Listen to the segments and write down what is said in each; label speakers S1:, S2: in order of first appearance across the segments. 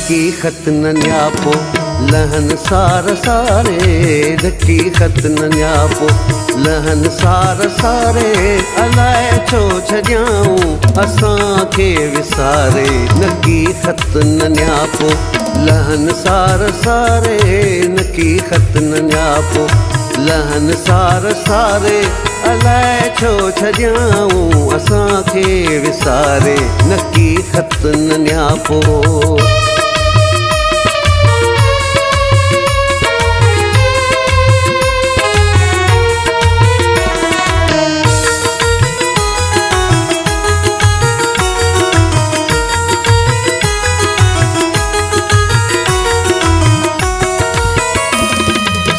S1: नकी खत न न्यापो लहन सार सारे नकी खत न न्यापो लहन सार सारे अलाए छो छॾियाऊं असांखे विसारे नकी खत न न्यापो लहन सार सारे नकी खत न न्यापो लहन सार सारे अलाए छो छॾियाऊं असांखे विसारे नकी खत न न्यापो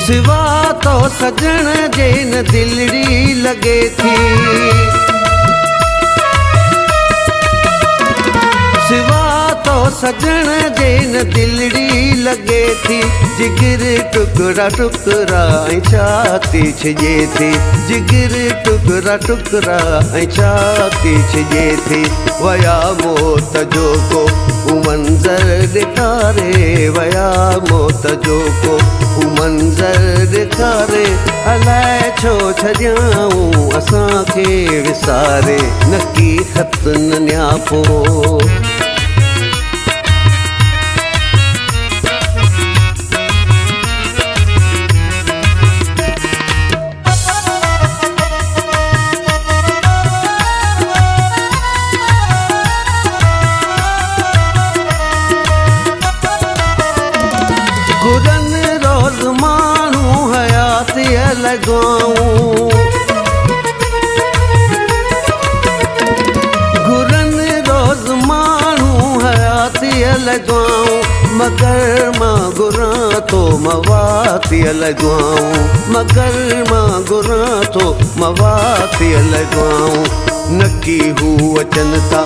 S1: सिवा तो सजण जे न दिलड़ी लगे थी सिवा तो सजण जे न दिलड़ी लगे थी जिगर टुकड़ा टुकड़ा ऐं छाती छिजे थी जिगर टुकड़ा टुकड़ा ऐं छाती छिजे थी वया मौत जो को मंज़र ॾेखारे वया मौत जो को मंज़र ॾेखारे अलाए छो छॾियाऊं असांखे विसारे नकी खत न न्यापो गुरन रोज़ माण्हू हयाती लॻाऊं गुरन रोज़ माण्हू हयाती लॻाऊं मगर मां गुरां थो मवाती लॻाऊं मगर मां गुरां थो मवाती लॻाऊं नकी हू अचनि था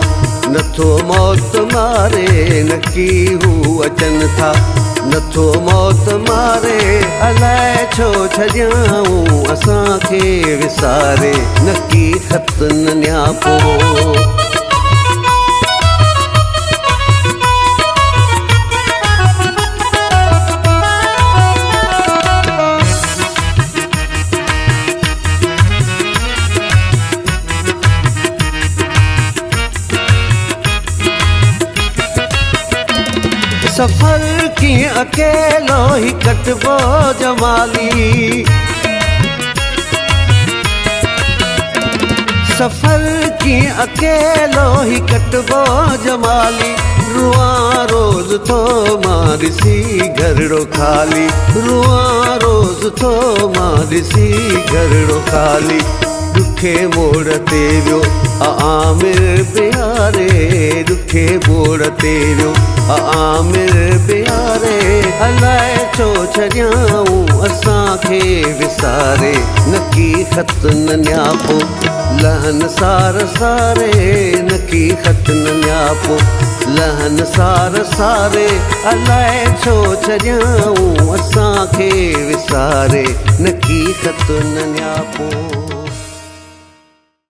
S1: नथो मौत मारे नकी हू अचनि था नथो मौत मारे अलाए छो छॾियाऊं असांखे विसारे नकी खत न न्यापो सफ़र कीअं अकेलो ही कटबो जमाली सफ़र कीअं अकेलो ही कटबो जमाली रुआं रोज़ थो मां ॾिसी घरड़ो खाली रुआं रोज़ थो मां ॾिसी घरड़ो खाली ॾुखे मोड़ ते वियो आमिर प्यारे ॾुखे मोड़ ते वियो आमिर प्यारे अलाए छो छॾियाऊं असांखे विसारे नकी खत न न्यापो लहन सार सारे नकी खत न न्यापो लहन सार सारे अलाए छो छॾियाऊं असांखे विसारे नकी खत न न्यापो